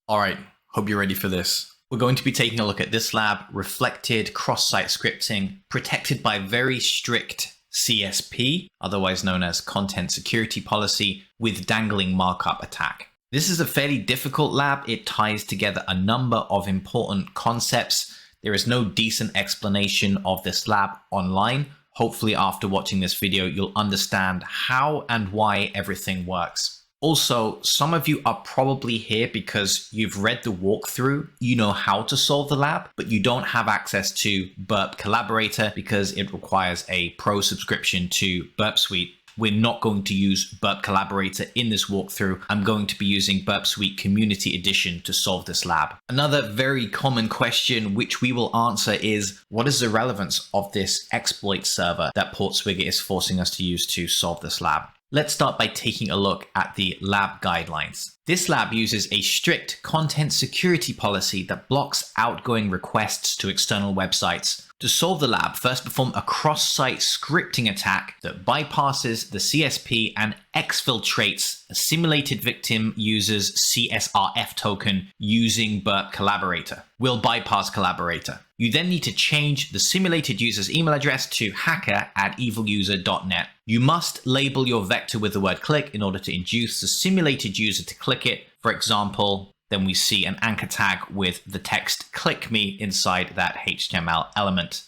Alright, hope you're ready for this. We're going to be taking a look at this lab, reflected cross-site scripting, protected by Very Strict CSP, otherwise known as Content Security Policy, with Dangling Markup Attack. This is a fairly difficult lab. It ties together a number of important concepts. There is no decent explanation of this lab online. Hopefully after watching this video, you'll understand how and why everything works. Also, some of you are probably here because you've read the walkthrough, you know how to solve the lab, but you don't have access to Burp Collaborator because it requires a pro subscription to Burp Suite. We're not going to use Burp Collaborator in this walkthrough. I'm going to be using Burp Suite Community Edition to solve this lab. Another very common question which we will answer is, what is the relevance of this exploit server that Portswigger is forcing us to use to solve this lab? Let's start by taking a look at the lab guidelines. This lab uses a strict content security policy that blocks outgoing requests to external websites. To solve the lab, first perform a cross-site scripting attack that bypasses the CSP and exfiltrates a simulated victim user's CSRF token using Burp Collaborator. We'll bypass Collaborator. You then need to change the simulated user's email address to hacker@eviluser.net. You must label your vector with the word click in order to induce the simulated user to click it. For example, then we see an anchor tag with the text click me inside that HTML element.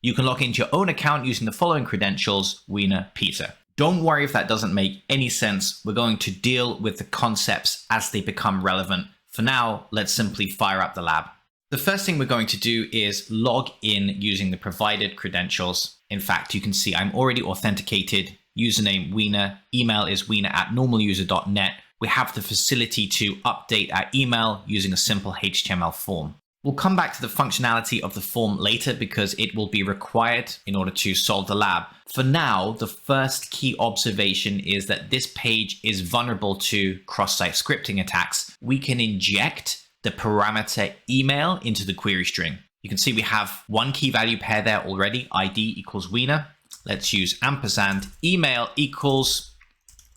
You can log into your own account using the following credentials, Wiener Peter. Don't worry if that doesn't make any sense. We're going to deal with the concepts as they become relevant. For now, let's simply fire up the lab. The first thing we're going to do is log in using the provided credentials. In fact, you can see I'm already authenticated. Username Wiener, email is wiener@normaluser.net. We have the facility to update our email using a simple HTML form. We'll come back to the functionality of the form later because it will be required in order to solve the lab. For now, the first key observation is that this page is vulnerable to cross-site scripting attacks. We can inject the parameter email into the query string. You can see we have one key value pair there already, ID equals Wiener. Let's use ampersand email equals,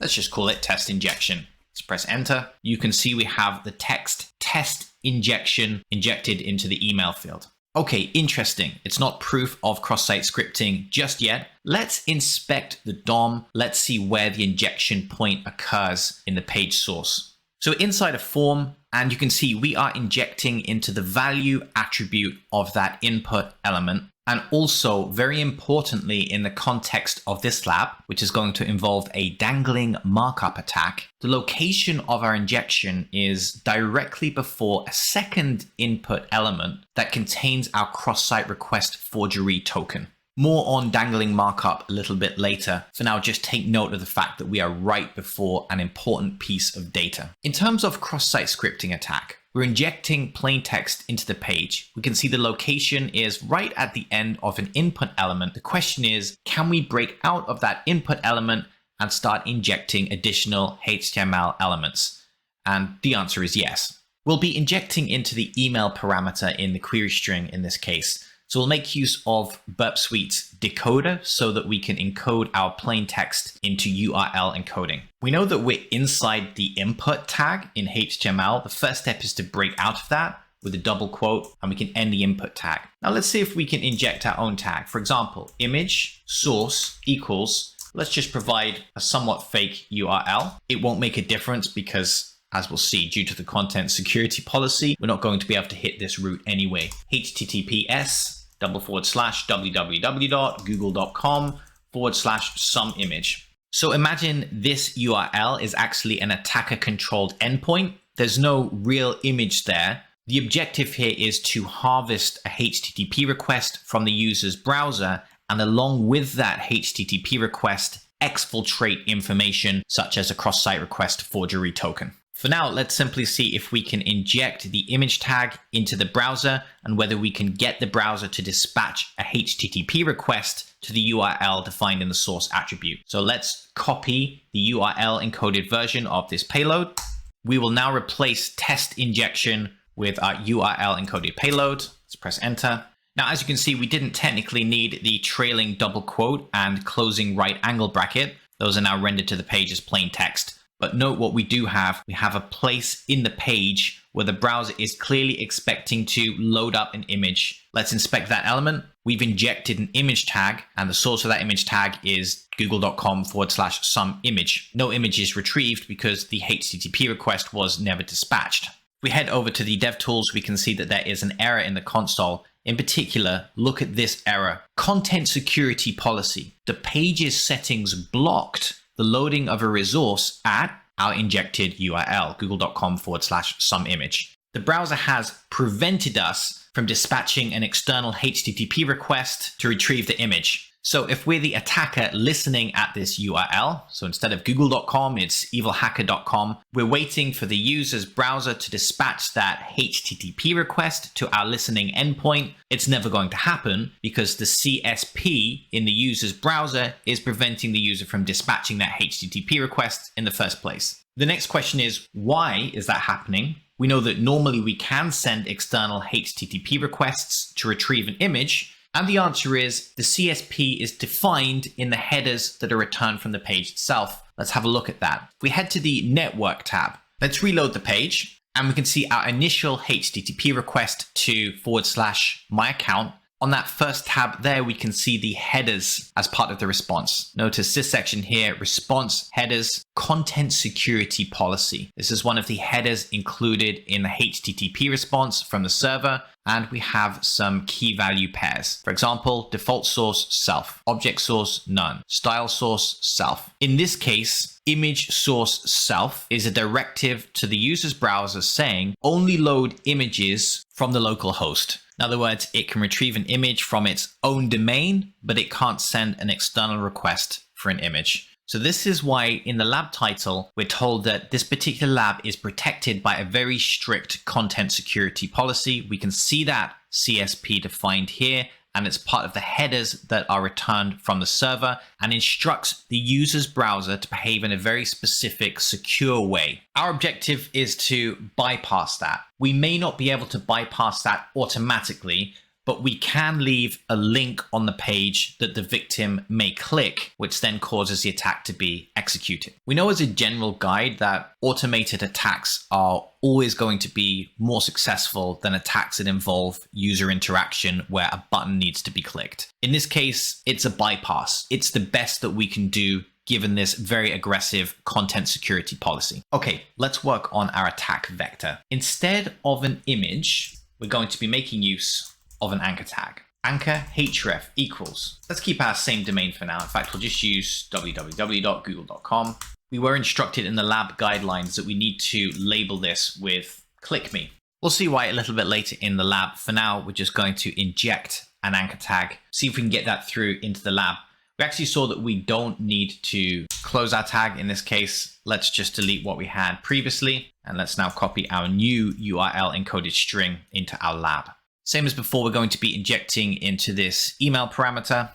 let's just call it test injection. Let's press enter. You can see we have the text test injection injected into the email field. Okay, interesting. It's not proof of cross-site scripting just yet. Let's inspect the DOM. Let's see where the injection point occurs in the page source. So inside a form, and you can see we are injecting into the value attribute of that input element. And also, very importantly, in the context of this lab, which is going to involve a dangling markup attack, the location of our injection is directly before a second input element that contains our cross-site request forgery token. More on dangling markup a little bit later. For now, just take note of the fact that we are right before an important piece of data. In terms of cross-site scripting attack, we're injecting plain text into the page. We can see the location is right at the end of an input element. The question is, can we break out of that input element and start injecting additional HTML elements? And the answer is yes. We'll be injecting into the email parameter in the query string in this case. So we'll make use of Burp Suite's decoder so that we can encode our plain text into URL encoding. We know that we're inside the input tag in HTML. The first step is to break out of that with a double quote, and we can end the input tag. Now let's see if we can inject our own tag. For example, image source equals, let's just provide a somewhat fake URL. It won't make a difference because, as we'll see, due to the content security policy, we're not going to be able to hit this route anyway. https://www.google.com/some image. So imagine this URL is actually an attacker-controlled endpoint. There's no real image there. The objective here is to harvest a HTTP request from the user's browser, and along with that HTTP request, exfiltrate information such as a cross-site request forgery token. For now, let's simply see if we can inject the image tag into the browser and whether we can get the browser to dispatch a HTTP request to the URL defined in the source attribute. So let's copy the URL encoded version of this payload. We will now replace test injection with our URL encoded payload. Let's press enter. Now, as you can see, we didn't technically need the trailing double quote and closing right angle bracket. Those are now rendered to the page as plain text. But note what we do have. We have a place in the page where the browser is clearly expecting to load up an image. Let's inspect that element. We've injected an image tag, and the source of that image tag is google.com/some image. No image is retrieved because the HTTP request was never dispatched. If we head over to the DevTools, we can see that there is an error in the console. In particular, look at this error. Content security policy. The page's settings blocked the loading of a resource at our injected URL, google.com/some image. The browser has prevented us from dispatching an external HTTP request to retrieve the image. So if we're the attacker listening at this URL, so instead of google.com, it's evilhacker.com, we're waiting for the user's browser to dispatch that HTTP request to our listening endpoint. It's never going to happen because the CSP in the user's browser is preventing the user from dispatching that HTTP request in the first place. The next question is, why is that happening? We know that normally we can send external HTTP requests to retrieve an image. And the answer is the CSP is defined in the headers that are returned from the page itself. Let's have a look at that. If we head to the Network tab, let's reload the page, and we can see our initial HTTP request to /my account. On that first tab there, we can see the headers as part of the response. Notice this section here, response headers, content security policy. This is one of the headers included in the HTTP response from the server. And we have some key value pairs. For example, default source, self, object source, none, style source, self. In this case, image source self is a directive to the user's browser saying only load images from the local host. In other words, it can retrieve an image from its own domain, but it can't send an external request for an image. So this is why in the lab title, we're told that this particular lab is protected by a very strict content security policy. We can see that CSP defined here, and it's part of the headers that are returned from the server and instructs the user's browser to behave in a very specific, secure way. Our objective is to bypass that. We may not be able to bypass that automatically, but we can leave a link on the page that the victim may click, which then causes the attack to be executed. We know as a general guide that automated attacks are always going to be more successful than attacks that involve user interaction where a button needs to be clicked. In this case, it's a bypass. It's the best that we can do given this very aggressive content security policy. Okay, let's work on our attack vector. Instead of an image, we're going to be making use of an anchor tag. Anchor href equals. Let's keep our same domain for now. In fact, we'll just use www.google.com. We were instructed in the lab guidelines that we need to label this with click me. We'll see why a little bit later in the lab. For now, we're just going to inject an anchor tag, see if we can get that through into the lab. We actually saw that we don't need to close our tag in this case. Let's just delete what we had previously. And let's now copy our new URL encoded string into our lab. Same as before, we're going to be injecting into this email parameter.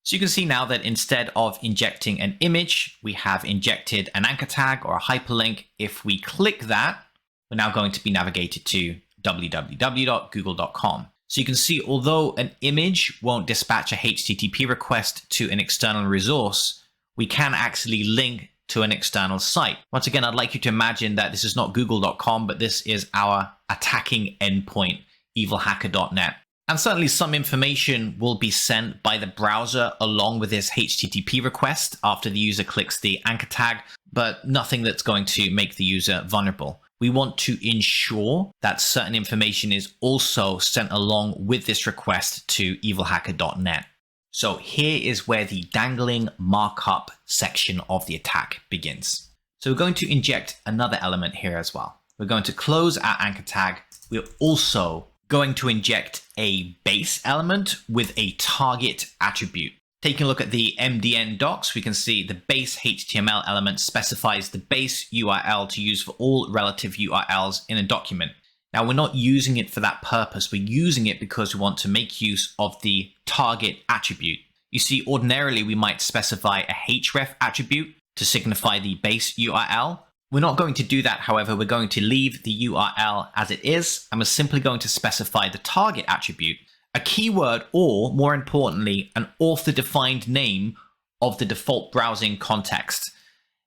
So you can see now that instead of injecting an image, we have injected an anchor tag or a hyperlink. If we click that, we're now going to be navigated to www.google.com. So you can see, although an image won't dispatch a HTTP request to an external resource, we can actually link to an external site. Once again, I'd like you to imagine that this is not google.com, but this is our attacking endpoint, evilhacker.net. And certainly some information will be sent by the browser along with this HTTP request after the user clicks the anchor tag, but nothing that's going to make the user vulnerable. We want to ensure that certain information is also sent along with this request to evilhacker.net. So here is where the dangling markup section of the attack begins. So we're going to inject another element here as well. We're going to close our anchor tag. We're also going to inject a base element with a target attribute. Taking a look at the MDN docs, we can see the base HTML element specifies the base URL to use for all relative URLs in a document. Now, we're not using it for that purpose. We're using it because we want to make use of the target attribute. You see, ordinarily, we might specify a href attribute to signify the base URL. We're not going to do that, however. We're going to leave the URL as it is, and we're simply going to specify the target attribute, a keyword, or more importantly, an author-defined name of the default browsing context.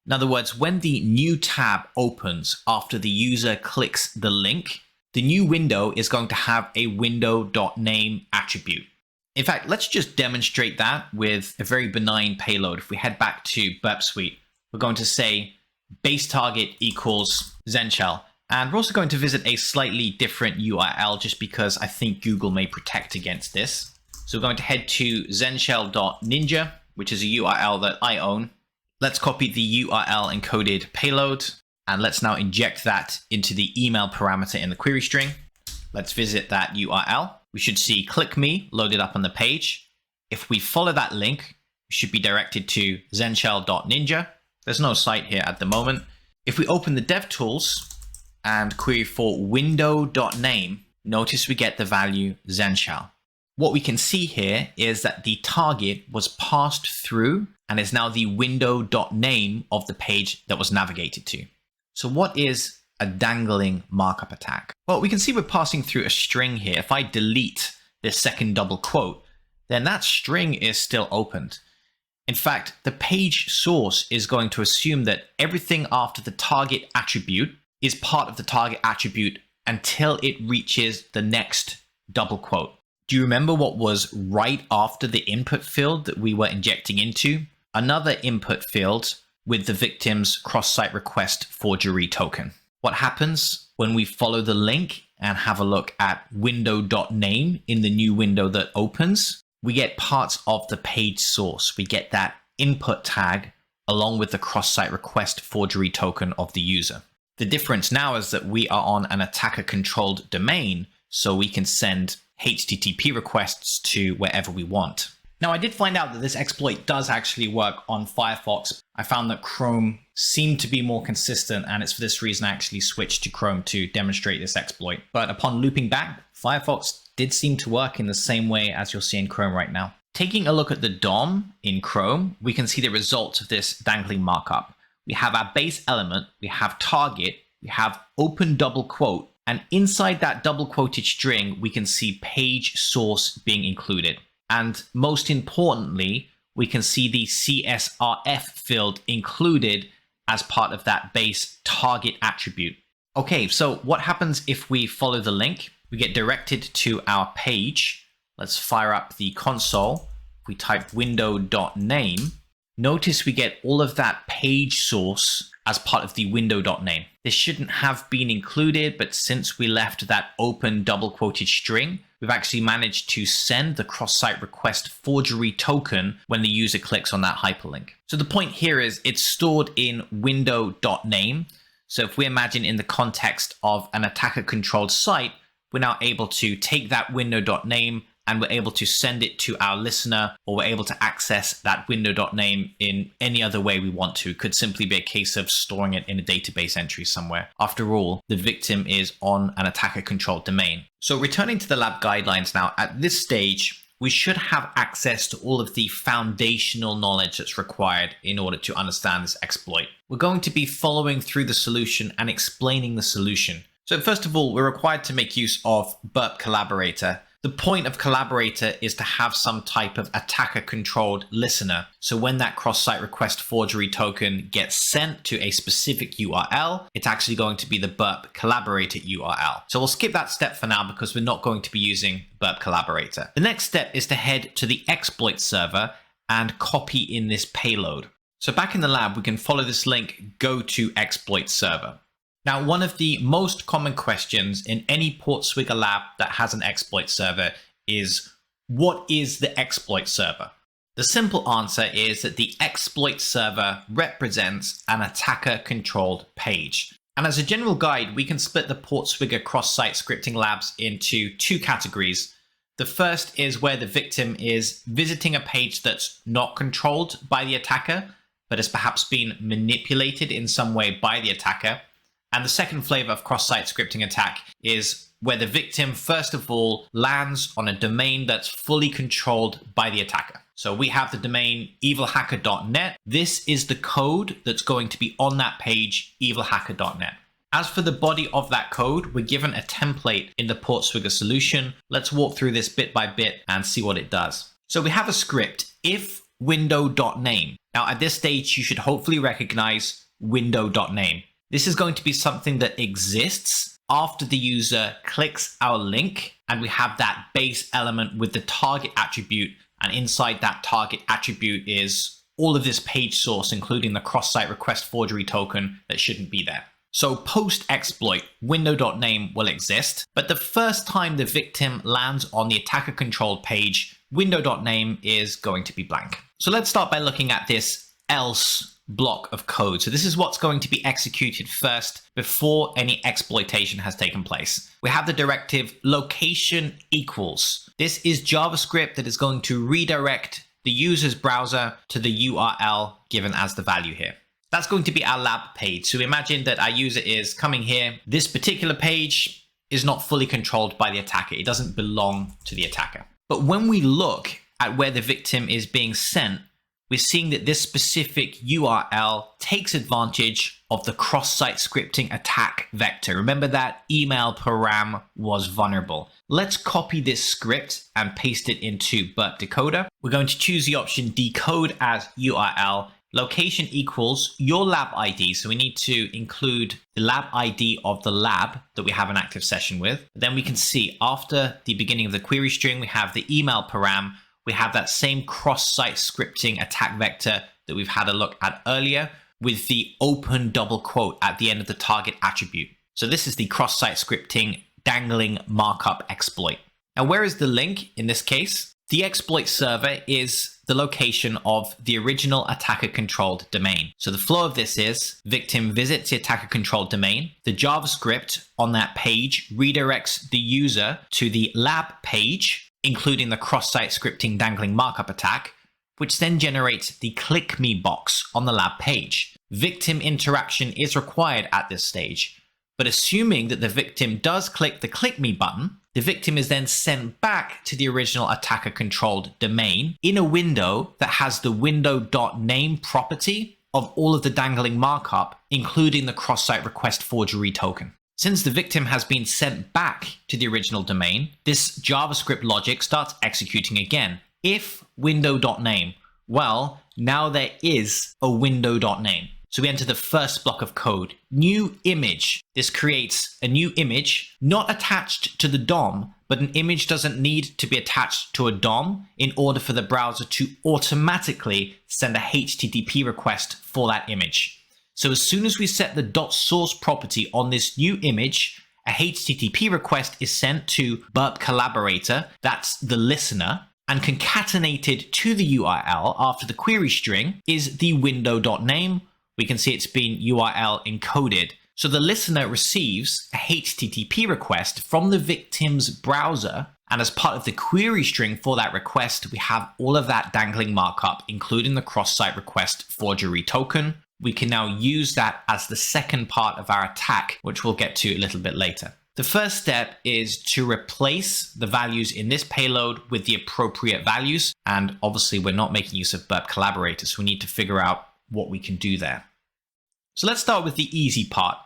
In other words, when the new tab opens after the user clicks the link, the new window is going to have a window.name attribute. In fact, let's just demonstrate that with a very benign payload. If we head back to Burp Suite, we're going to say base target equals Zenshell. And we're also going to visit a slightly different URL just because I think Google may protect against this. So we're going to head to zenshell.ninja, which is a URL that I own. Let's copy the URL encoded payload, and let's now inject that into the email parameter in the query string. Let's visit that URL. We should see click me loaded up on the page. If we follow that link, we should be directed to zenshell.ninja. There's no site here at the moment. If we open the DevTools and query for window.name, notice we get the value Zenshell. What we can see here is that the target was passed through and is now the window.name of the page that was navigated to. So what is a dangling markup attack? Well, we can see we're passing through a string here. If I delete this second double quote, then that string is still opened. In fact, the page source is going to assume that everything after the target attribute is part of the target attribute until it reaches the next double quote. Do you remember what was right after the input field that we were injecting into? Another input field with the victim's cross-site request forgery token. What happens when we follow the link and have a look at window.name in the new window that opens? We get parts of the page source. We get that input tag along with the cross-site request forgery token of the user. The difference now is that we are on an attacker-controlled domain, so we can send HTTP requests to wherever we want. Now, I did find out that this exploit does actually work on Firefox. I found that Chrome seemed to be more consistent, and it's for this reason I actually switched to Chrome to demonstrate this exploit. But upon looping back, Firefox did seem to work in the same way as you'll see in Chrome right now. Taking a look at the DOM in Chrome, we can see the results of this dangling markup. We have our base element, we have target, we have open double quote, and inside that double quoted string, we can see page source being included. And most importantly, we can see the CSRF field included as part of that base target attribute. Okay, so what happens if we follow the link? We get directed to our page. Let's fire up the console. If we type window.name, notice we get all of that page source as part of the window.name. This shouldn't have been included, but since we left that open double quoted string, we've actually managed to send the cross-site request forgery token when the user clicks on that hyperlink. So the point here is it's stored in window.name. So if we imagine in the context of an attacker-controlled site, we're now able to take that window.name and we're able to send it to our listener, or we're able to access that window.name in any other way we want to. It could simply be a case of storing it in a database entry somewhere. After all, the victim is on an attacker-controlled domain. So returning to the lab guidelines now, at this stage, we should have access to all of the foundational knowledge that's required in order to understand this exploit. We're going to be following through the solution and explaining the solution. So first of all, we're required to make use of Burp Collaborator. The point of Collaborator is to have some type of attacker-controlled listener. So when that cross-site request forgery token gets sent to a specific URL, it's actually going to be the Burp Collaborator URL. So we'll skip that step for now because we're not going to be using Burp Collaborator. The next step is to head to the exploit server and copy in this payload. So back in the lab, we can follow this link, go to exploit server. Now, one of the most common questions in any Portswigger lab that has an exploit server is, what is the exploit server? The simple answer is that the exploit server represents an attacker-controlled page. And as a general guide, we can split the Portswigger cross-site scripting labs into two categories. The first is where the victim is visiting a page that's not controlled by the attacker, but has perhaps been manipulated in some way by the attacker. And the second flavor of cross-site scripting attack is where the victim, first of all, lands on a domain that's fully controlled by the attacker. So we have the domain evilhacker.net. This is the code that's going to be on that page, evilhacker.net. As for the body of that code, we're given a template in the Portswigger solution. Let's walk through this bit by bit and see what it does. So we have a script. If window.name. Now at this stage, you should hopefully recognize window.name. This is going to be something that exists after the user clicks our link, and we have that base element with the target attribute, and inside that target attribute is all of this page source, including the cross-site request forgery token that shouldn't be there. So post-exploit, window.name will exist, but the first time the victim lands on the attacker-controlled page, window.name is going to be blank. So let's start by looking at this else block of code. So this is what's going to be executed first before any exploitation has taken place. We have the directive location equals. This is JavaScript that is going to redirect the user's browser to the URL given as the value here. That's going to be our lab page. So imagine that our user is coming here. This particular page is not fully controlled by the attacker. It doesn't belong to the attacker. But when we look at where the victim is being sent, we're seeing that this specific URL takes advantage of the cross-site scripting attack vector. Remember that email param was vulnerable. Let's copy this script and paste it into Burp decoder. We're going to choose the option decode as URL. Location equals your lab ID. So we need to include the lab ID of the lab that we have an active session with. Then we can see after the beginning of the query string, we have the email param. We have that same cross-site scripting attack vector that we've had a look at earlier with the open double quote at the end of the target attribute. So this is the cross-site scripting dangling markup exploit. Now, where is the link in this case? The exploit server is the location of the original attacker-controlled domain. So the flow of this is victim visits the attacker-controlled domain. The JavaScript on that page redirects the user to the lab page, including the cross-site scripting dangling markup attack, which then generates the click me box on the lab page. Victim interaction is required at this stage, but assuming that the victim does click the click me button, the victim is then sent back to the original attacker controlled domain in a window that has the window.name property of all of the dangling markup, including the cross-site request forgery token. Since the victim has been sent back to the original domain, this JavaScript logic starts executing again. If window.name, well, now there is a window.name. So we enter the first block of code, new image. This creates a new image, not attached to the DOM, but an image doesn't need to be attached to a DOM in order for the browser to automatically send a HTTP request for that image. So as soon as we set the .source property on this new image, a HTTP request is sent to Burp Collaborator, that's the listener, and concatenated to the URL after the query string is the window.name. We can see it's been URL encoded. So the listener receives a HTTP request from the victim's browser, and as part of the query string for that request, we have all of that dangling markup, including the cross-site request forgery token. We can now use that as the second part of our attack, which we'll get to a little bit later. The first step is to replace the values in this payload with the appropriate values. And obviously we're not making use of Burp Collaborator, so we need to figure out what we can do there. So let's start with the easy part.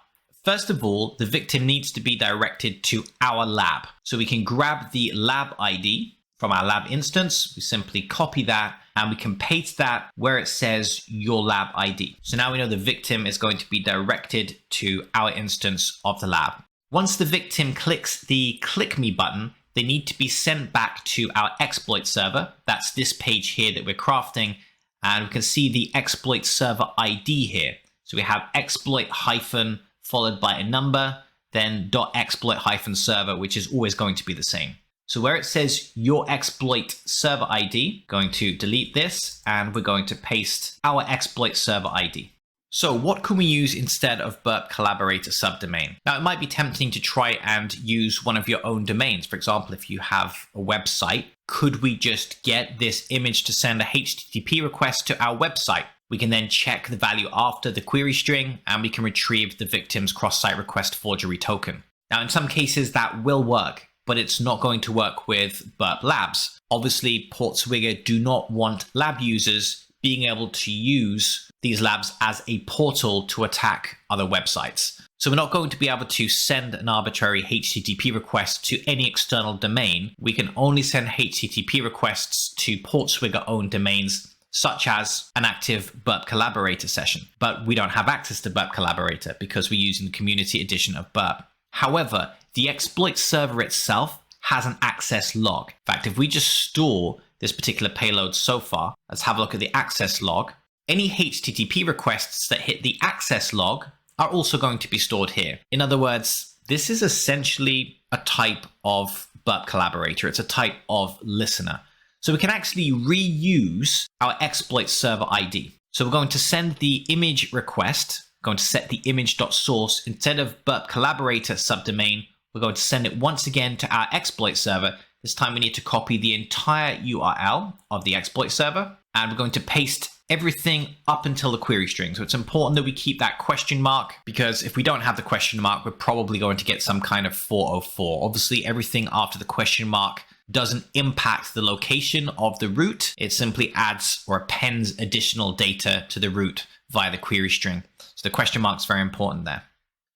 First of all, the victim needs to be directed to our lab. So we can grab the lab ID from our lab instance. We simply copy that and we can paste that where it says your lab ID. So now we know the victim is going to be directed to our instance of the lab. Once the victim clicks the click me button, they need to be sent back to our exploit server. That's this page here that we're crafting. And we can see the exploit server ID here. So we have exploit hyphen followed by a number, then .exploit hyphen server, which is always going to be the same. So where it says your exploit server ID, going to delete this and we're going to paste our exploit server ID. So what can we use instead of Burp Collaborator subdomain? Now it might be tempting to try and use one of your own domains. For example, if you have a website, could we just get this image to send a HTTP request to our website? We can then check the value after the query string and we can retrieve the victim's cross-site request forgery token. Now in some cases that will work, but it's not going to work with Burp Labs. Obviously, Portswigger do not want lab users being able to use these labs as a portal to attack other websites. So we're not going to be able to send an arbitrary HTTP request to any external domain. We can only send HTTP requests to Portswigger-owned domains such as an active Burp Collaborator session. But we don't have access to Burp Collaborator because we're using the community edition of Burp. However, the exploit server itself has an access log. In fact, if we just store this particular payload so far, let's have a look at the access log. Any HTTP requests that hit the access log are also going to be stored here. In other words, this is essentially a type of Burp Collaborator. It's a type of listener. So we can actually reuse our exploit server ID. So we're going to send the image request, going to set the image.source. Instead of Burp Collaborator subdomain, we're going to send it once again to our exploit server. This time we need to copy the entire URL of the exploit server, and we're going to paste everything up until the query string. So it's important that we keep that question mark, because if we don't have the question mark, we're probably going to get some kind of 404. Obviously, everything after the question mark doesn't impact the location of the root. It simply adds or appends additional data to the root via the query string. So the question mark is very important there.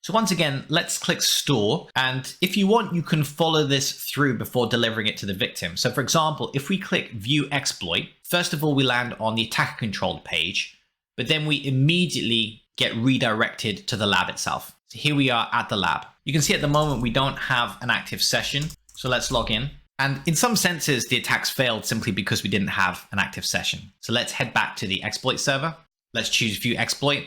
So once again, let's click store. And if you want, you can follow this through before delivering it to the victim. So for example, if we click view exploit, first of all, we land on the attacker controlled page, but then we immediately get redirected to the lab itself. So here we are at the lab. You can see at the moment, we don't have an active session. So let's log in. And in some senses, the attacks failed simply because we didn't have an active session. So let's head back to the exploit server. Let's choose view exploit.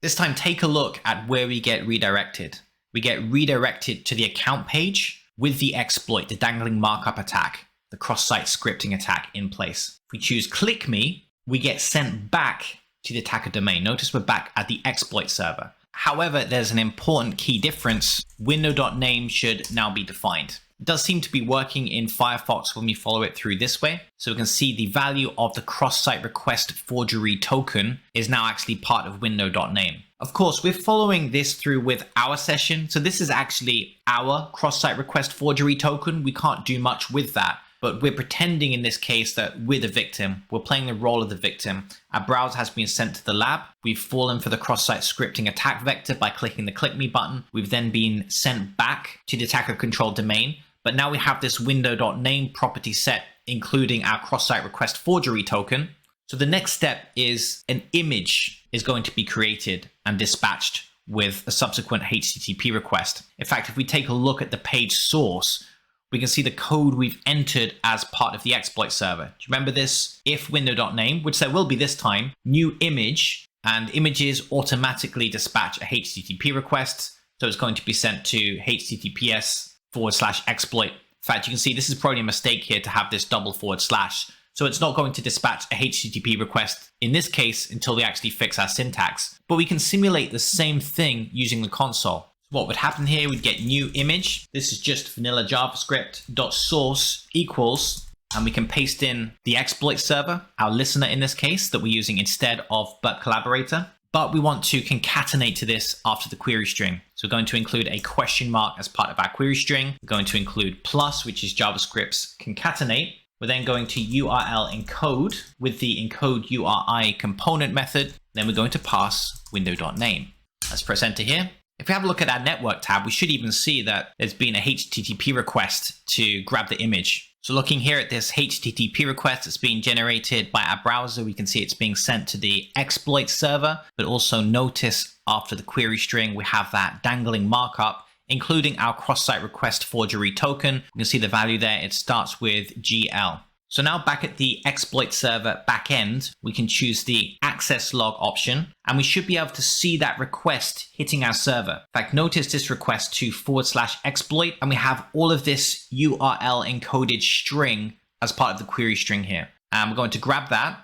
This time, take a look at where we get redirected. We get redirected to the account page with the exploit, the Dangling Markup Attack, the cross-site scripting attack in place. If we choose click me, we get sent back to the attacker domain. Notice we're back at the exploit server. However, there's an important key difference. Window.name should now be defined. It does seem to be working in Firefox when we follow it through this way. So we can see the value of the cross-site request forgery token is now actually part of window.name. Of course, we're following this through with our session. So this is actually our cross-site request forgery token. We can't do much with that, but we're pretending in this case that we're the victim. We're playing the role of the victim. Our browser has been sent to the lab. We've fallen for the cross-site scripting attack vector by clicking the click me button. We've then been sent back to the attacker controlled domain. But now we have this window.name property set, including our cross-site request forgery token. So the next step is an image is going to be created and dispatched with a subsequent HTTP request. In fact, if we take a look at the page source, we can see the code we've entered as part of the exploit server. Do you remember this? If window.name, which there will be this time, new image, and images automatically dispatch a HTTP request. So it's going to be sent to https:/exploit. In fact, you can see this is probably a mistake here to have this double /. So it's not going to dispatch a HTTP request in this case until we actually fix our syntax. But we can simulate the same thing using the console. What would happen here, we'd get new image. This is just vanilla JavaScript .source equals, and we can paste in the exploit server, our listener in this case, that we're using instead of Burp Collaborator. But we want to concatenate to this after the query string. So we're going to include a question mark as part of our query string. We're going to include plus, which is JavaScript's concatenate. We're then going to URL encode with the encode URI component method. Then we're going to pass window.name. Let's press enter here. If we have a look at our network tab, we should even see that there's been a HTTP request to grab the image. So looking here at this HTTP request that's being generated by our browser, we can see it's being sent to the exploit server, but also notice after the query string, we have that dangling markup, including our cross-site request forgery token. You can see the value there. It starts with GL. So now back at the exploit server backend, we can choose the access log option, and we should be able to see that request hitting our server. In fact, notice this request to /exploit, and we have all of this URL encoded string as part of the query string here. And we're going to grab that,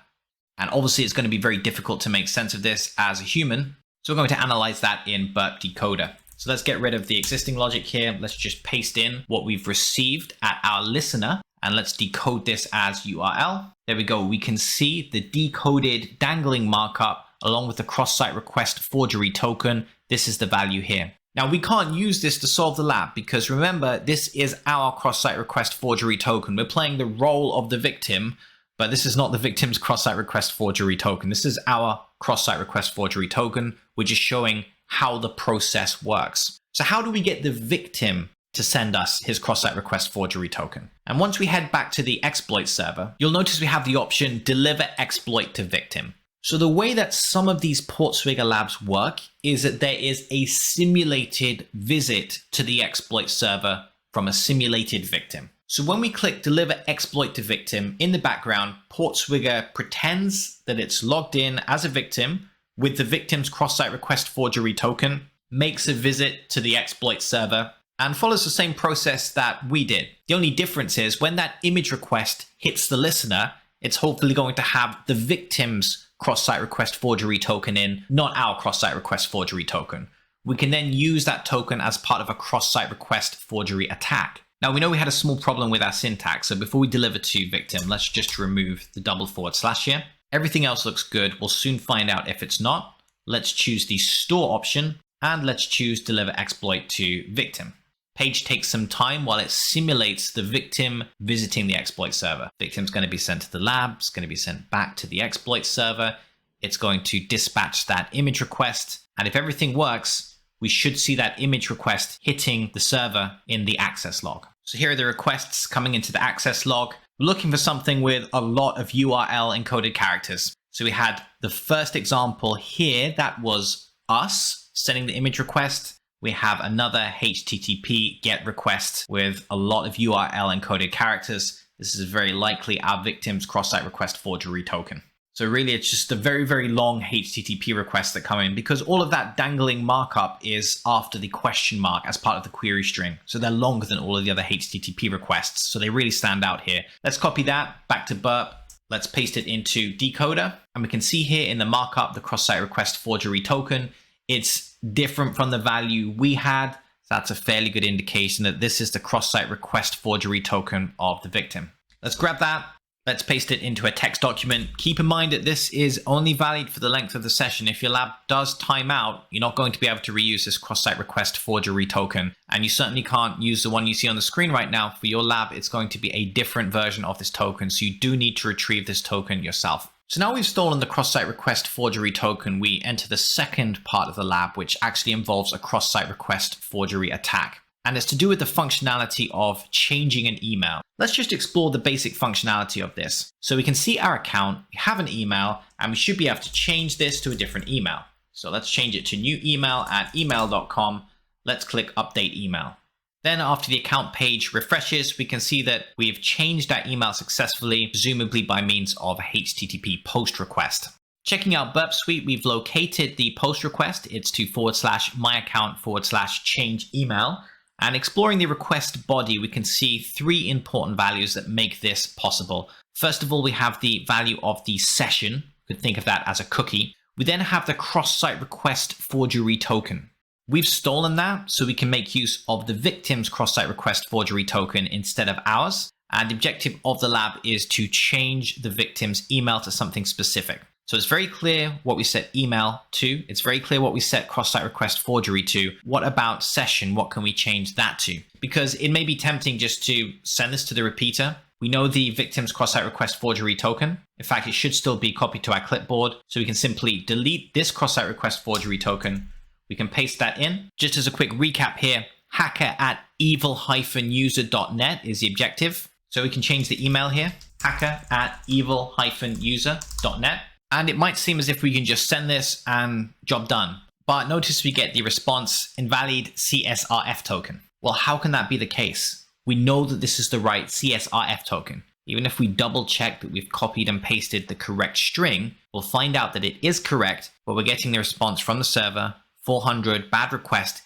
and obviously it's going to be very difficult to make sense of this as a human. So we're going to analyze that in Burp Decoder. So let's get rid of the existing logic here. Let's just paste in what we've received at our listener. And let's decode this as URL. There we go. We can see the decoded dangling markup along with the cross-site request forgery token. This is the value here. Now we can't use this to solve the lab because remember, this is our cross-site request forgery token. We're playing the role of the victim, but this is not the victim's cross-site request forgery token. This is our cross-site request forgery token. We're just showing how the process works. So how do we get the victim to send us his cross-site request forgery token. And once we head back to the exploit server, you'll notice we have the option deliver exploit to victim. So the way that some of these Portswigger labs work is that there is a simulated visit to the exploit server from a simulated victim. So when we click deliver exploit to victim, in the background, Portswigger pretends that it's logged in as a victim with the victim's cross-site request forgery token, makes a visit to the exploit server, and follows the same process that we did. The only difference is when that image request hits the listener, it's hopefully going to have the victim's cross-site request forgery token in, not our cross-site request forgery token. We can then use that token as part of a cross-site request forgery attack. Now we know we had a small problem with our syntax, so before we deliver to victim, let's just remove the // here. Everything else looks good. We'll soon find out if it's not. Let's choose the store option and let's choose deliver exploit to victim. Page takes some time while it simulates the victim visiting the exploit server. Victim's going to be sent to the lab, it's going to be sent back to the exploit server. It's going to dispatch that image request. And if everything works, we should see that image request hitting the server in the access log. So here are the requests coming into the access log. We're looking for something with a lot of URL encoded characters. So we had the first example here, that was us sending the image request. We have another HTTP GET request with a lot of URL encoded characters. This is very likely our victim's cross-site request forgery token. So really, it's just a very, very long HTTP requests that come in because all of that dangling markup is after the question mark as part of the query string. So they're longer than all of the other HTTP requests. So they really stand out here. Let's copy that back to Burp. Let's paste it into decoder. And we can see here in the markup, the cross-site request forgery token. It's different from the value we had. That's a fairly good indication that this is the cross-site request forgery token of the victim. Let's grab that. Let's paste it into a text document. Keep in mind that this is only valid for the length of the session. If your lab does time out, you're not going to be able to reuse this cross-site request forgery token. And you certainly can't use the one you see on the screen right now. For your lab, it's going to be a different version of this token. So you do need to retrieve this token yourself. So now we've stolen the cross-site request forgery token, we enter the second part of the lab, which actually involves a cross-site request forgery attack. And it's to do with the functionality of changing an email. Let's just explore the basic functionality of this. So we can see our account, we have an email, and we should be able to change this to a different email. So let's change it to new email at email.com. Let's click update email. Then after the account page refreshes, we can see that we've changed that email successfully, presumably by means of a HTTP post request. Checking out Burp Suite, we've located the post request. It's to /myaccount/change email. And exploring the request body, we can see three important values that make this possible. First of all, we have the value of the session. You could think of that as a cookie. We then have the cross-site request forgery token. We've stolen that so we can make use of the victim's cross-site request forgery token instead of ours. And the objective of the lab is to change the victim's email to something specific. So it's very clear what we set email to. It's very clear what we set cross-site request forgery to. What about session? What can we change that to? Because it may be tempting just to send this to the repeater. We know the victim's cross-site request forgery token. In fact, it should still be copied to our clipboard. So we can simply delete this cross-site request forgery token. We can paste that in. Just as a quick recap here, hacker@evil-user.net is the objective. So we can change the email here, hacker@evil-user.net. And it might seem as if we can just send this and job done. But notice we get the response invalid CSRF token. Well, how can that be the case? We know that this is the right CSRF token. Even if we double check that we've copied and pasted the correct string, we'll find out that it is correct, but we're getting the response from the server, 400 bad request,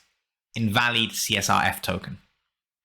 invalid CSRF token.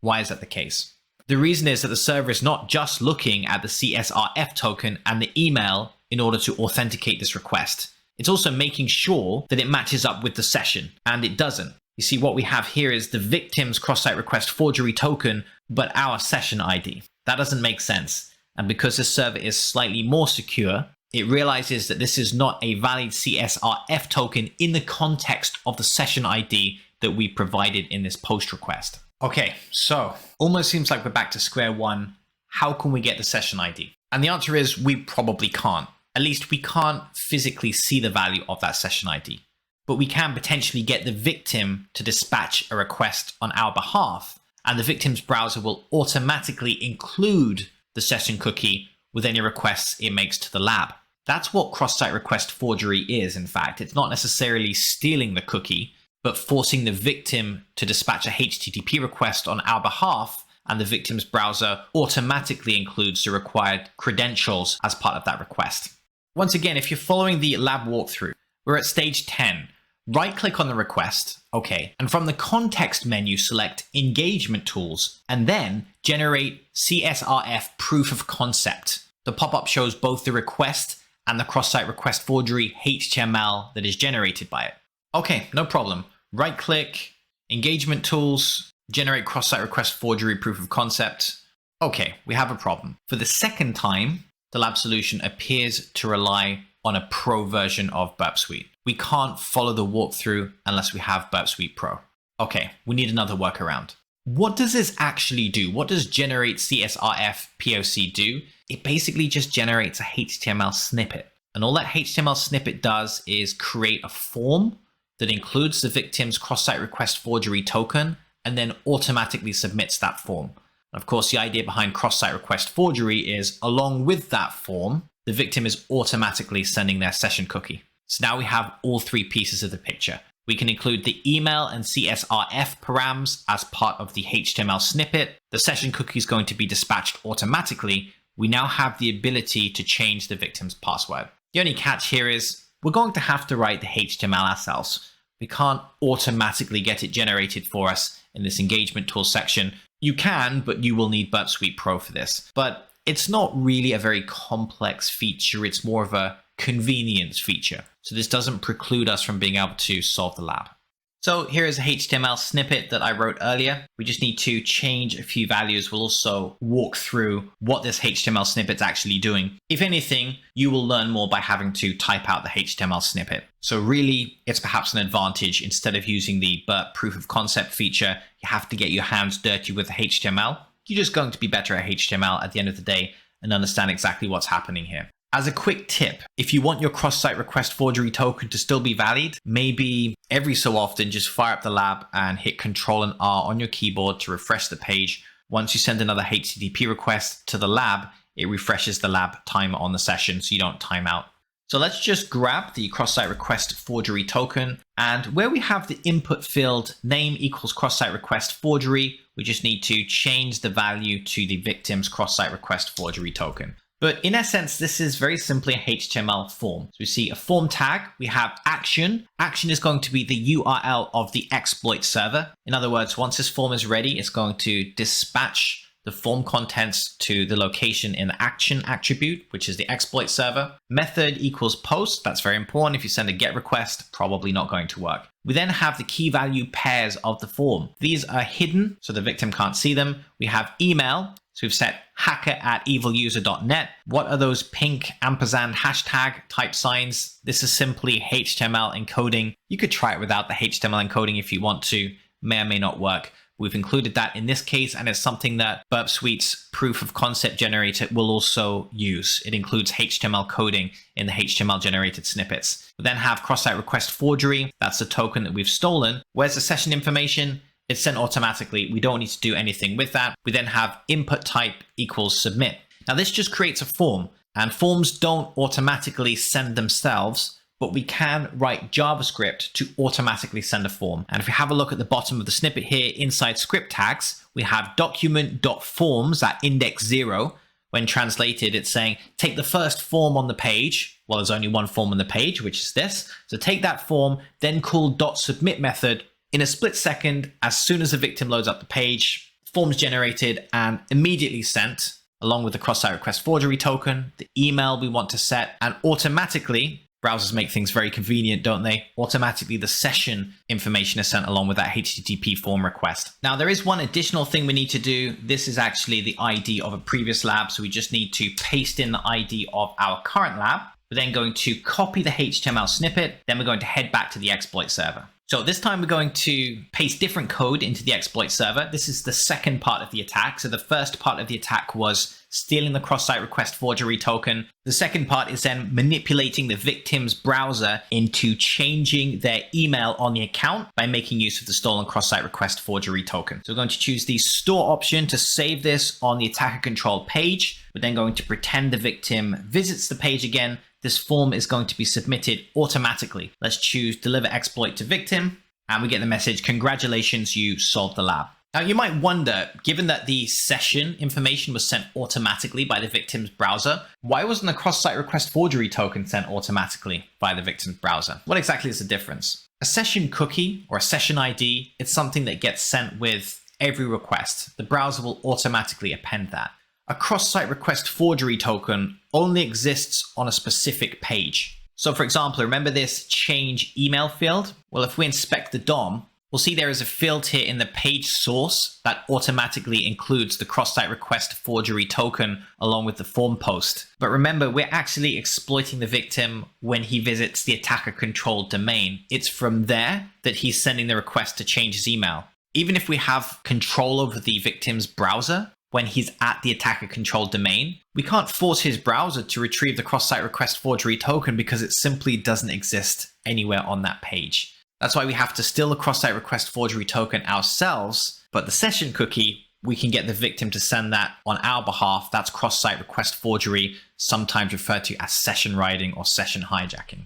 Why is that the case? The reason is that the server is not just looking at the CSRF token and the email in order to authenticate this request. It's also making sure that it matches up with the session, and it doesn't. You see, what we have here is the victim's cross-site request forgery token, but our session ID. That doesn't make sense. And because the server is slightly more secure, it realizes that this is not a valid CSRF token in the context of the session ID that we provided in this post request. Okay, so almost seems like we're back to square one. How can we get the session ID? And the answer is we probably can't. At least we can't physically see the value of that session ID. But we can potentially get the victim to dispatch a request on our behalf and the victim's browser will automatically include the session cookie with any requests it makes to the lab. That's what cross-site request forgery is, in fact. It's not necessarily stealing the cookie, but forcing the victim to dispatch a HTTP request on our behalf, and the victim's browser automatically includes the required credentials as part of that request. Once again, if you're following the lab walkthrough, we're at stage 10. Right-click on the request, OK, and from the context menu, select Engagement Tools, and then generate CSRF Proof of Concept. The pop-up shows both the request and the cross-site request forgery HTML that is generated by it. OK, no problem. Right-click, Engagement Tools, generate cross-site request forgery proof of concept. OK, we have a problem. For the second time, the lab solution appears to rely on a pro version of Burp Suite. We can't follow the walkthrough unless we have Burp Suite Pro. Okay, we need another workaround. What does this actually do? What does generate CSRF PoC do? It basically just generates a HTML snippet. And all that HTML snippet does is create a form that includes the victim's cross-site request forgery token and then automatically submits that form. And of course, the idea behind cross-site request forgery is along with that form, the victim is automatically sending their session cookie. So now we have all three pieces of the picture. We can include the email and CSRF params as part of the HTML snippet. The session cookie is going to be dispatched automatically. We now have the ability to change the victim's password. The only catch here is we're going to have to write the HTML ourselves. We can't automatically get it generated for us in this engagement tools section. You can, but you will need Burp Suite Pro for this. But it's not really a very complex feature. It's more of a convenience feature. So this doesn't preclude us from being able to solve the lab. So here is a HTML snippet that I wrote earlier. We just need to change a few values. We'll also walk through what this HTML snippet's actually doing. If anything, you will learn more by having to type out the HTML snippet. So really, it's perhaps an advantage. Instead of using the Burp proof of concept feature, you have to get your hands dirty with the HTML. You're just going to be better at HTML at the end of the day and understand exactly what's happening here. As a quick tip, if you want your cross-site request forgery token to still be valid, maybe every so often just fire up the lab and hit Ctrl and R on your keyboard to refresh the page. Once you send another HTTP request to the lab, it refreshes the lab timer on the session so you don't time out. So let's just grab the cross-site request forgery token, and where we have the input field name equals cross-site request forgery, we just need to change the value to the victim's cross-site request forgery token. But in essence, this is very simply a HTML form. So we see a form tag, we have action. Action is going to be the URL of the exploit server. In other words, once this form is ready, it's going to dispatch the form contents to the location in the action attribute, which is the exploit server. Method equals post. That's very important. If you send a GET request, probably not going to work. We then have the key value pairs of the form. These are hidden, so the victim can't see them. We have email. So we've set hacker@eviluser.net. What are those pink ampersand hashtag type signs? This is simply HTML encoding. You could try it without the HTML encoding if you want to. May or may not work. We've included that in this case, and it's something that Burp Suite's proof of concept generator will also use. It includes HTML coding in the HTML generated snippets. We then have cross-site request forgery. That's the token that we've stolen. Where's the session information? It's sent automatically. We don't need to do anything with that. We then have input type equals submit. Now this just creates a form, and forms don't automatically send themselves, but we can write JavaScript to automatically send a form. And if we have a look at the bottom of the snippet here, inside script tags, we have document.forms at index 0. When translated, it's saying, take the first form on the page. Well, there's only one form on the page, which is this. So take that form, then call .submit method. In a split second, as soon as the victim loads up the page, form's generated and immediately sent, along with the cross-site request forgery token, the email we want to set, and automatically, browsers make things very convenient, don't they? Automatically, the session information is sent along with that HTTP form request. Now, there is one additional thing we need to do. This is actually the ID of a previous lab, so we just need to paste in the ID of our current lab. We're then going to copy the HTML snippet, then we're going to head back to the exploit server. So this time we're going to paste different code into the exploit server. This is the second part of the attack. So the first part of the attack was stealing the cross-site request forgery token. The second part is then manipulating the victim's browser into changing their email on the account by making use of the stolen cross-site request forgery token. So we're going to choose the store option to save this on the attacker control page. We're then going to pretend the victim visits the page again. This form is going to be submitted automatically. Let's choose deliver exploit to victim, and we get the message, congratulations, you solved the lab. Now you might wonder, given that the session information was sent automatically by the victim's browser, why wasn't the cross-site request forgery token sent automatically by the victim's browser? What exactly is the difference? A session cookie or a session ID, it's something that gets sent with every request. The browser will automatically append that. A cross-site request forgery token only exists on a specific page. So for example, remember this change email field? Well, if we inspect the DOM, we'll see there is a field here in the page source that automatically includes the cross-site request forgery token along with the form post. But remember, we're actually exploiting the victim when he visits the attacker-controlled domain. It's from there that he's sending the request to change his email. Even if we have control over the victim's browser, when he's at the attacker-controlled domain, we can't force his browser to retrieve the cross-site request forgery token because it simply doesn't exist anywhere on that page. That's why we have to steal the cross-site request forgery token ourselves, but the session cookie, we can get the victim to send that on our behalf. That's cross-site request forgery, sometimes referred to as session riding or session hijacking.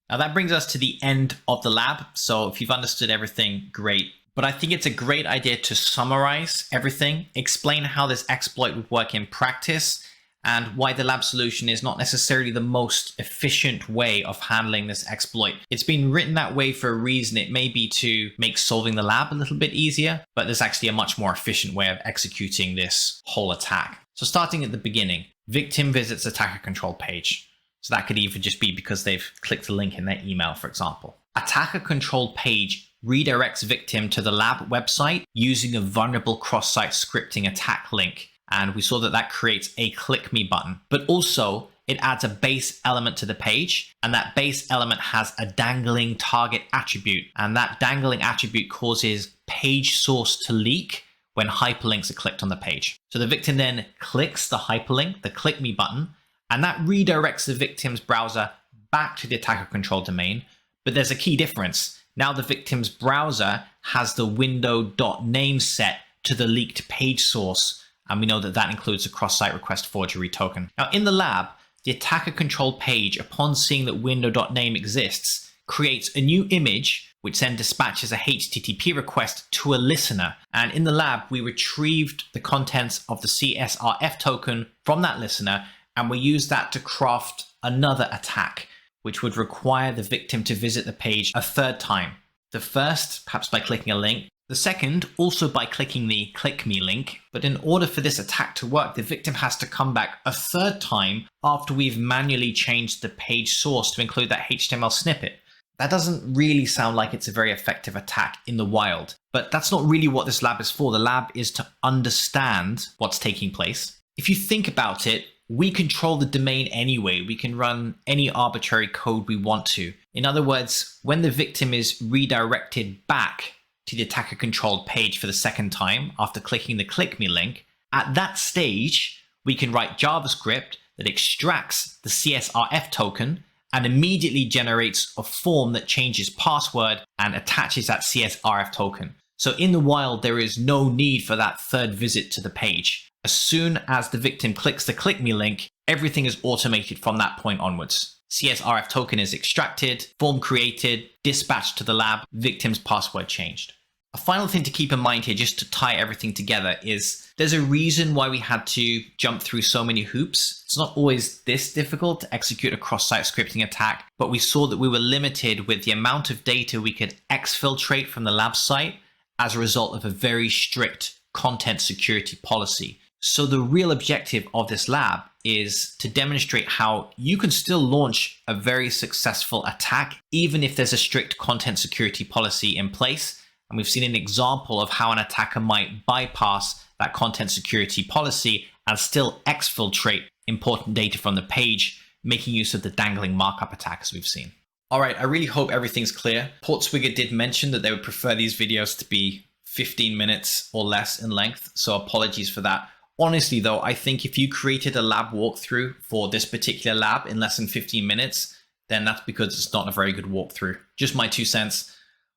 Now that brings us to the end of the lab. So if you've understood everything, great. But I think it's a great idea to summarize everything, explain how this exploit would work in practice, and why the lab solution is not necessarily the most efficient way of handling this exploit. It's been written that way for a reason. It may be to make solving the lab a little bit easier, but there's actually a much more efficient way of executing this whole attack. So starting at the beginning, victim visits attacker control page. So that could even just be because they've clicked a link in their email, for example. Attacker controlled page redirects victim to the lab website using a vulnerable cross-site scripting attack link. And we saw that that creates a click me button, but also it adds a base element to the page. And that base element has a dangling target attribute. And that dangling attribute causes page source to leak when hyperlinks are clicked on the page. So the victim then clicks the hyperlink, the click me button, and that redirects the victim's browser back to the attacker controlled domain. But there's a key difference. Now the victim's browser has the window.name set to the leaked page source, and we know that that includes a cross-site request forgery token. Now in the lab, the attacker controlled page, upon seeing that window.name exists, creates a new image, which then dispatches a HTTP request to a listener. And in the lab, we retrieved the contents of the CSRF token from that listener, and we used that to craft another attack, which would require the victim to visit the page a third time. The first, perhaps by clicking a link. The second, also by clicking the click me link. But in order for this attack to work, the victim has to come back a third time after we've manually changed the page source to include that HTML snippet. That doesn't really sound like it's a very effective attack in the wild, but that's not really what this lab is for. The lab is to understand what's taking place. If you think about it, we control the domain anyway. We can run any arbitrary code we want to. In other words, when the victim is redirected back to the attacker controlled page for the second time after clicking the click me link, at that stage, we can write JavaScript that extracts the CSRF token and immediately generates a form that changes password and attaches that CSRF token. So in the wild, there is no need for that third visit to the page. As soon as the victim clicks the click me link, everything is automated from that point onwards. CSRF token is extracted, form created, dispatched to the lab, victim's password changed. A final thing to keep in mind here, just to tie everything together, is there's a reason why we had to jump through so many hoops. It's not always this difficult to execute a cross-site scripting attack, but we saw that we were limited with the amount of data we could exfiltrate from the lab site as a result of a very strict content security policy. So the real objective of this lab is to demonstrate how you can still launch a very successful attack, even if there's a strict content security policy in place. And we've seen an example of how an attacker might bypass that content security policy and still exfiltrate important data from the page, making use of the dangling markup attack as we've seen. All right, I really hope everything's clear. Portswigger did mention that they would prefer these videos to be 15 minutes or less in length, so apologies for that. Honestly though, I think if you created a lab walkthrough for this particular lab in less than 15 minutes, then that's because it's not a very good walkthrough. Just my 2 cents.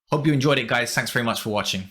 Hope you enjoyed it, guys. Thanks very much for watching.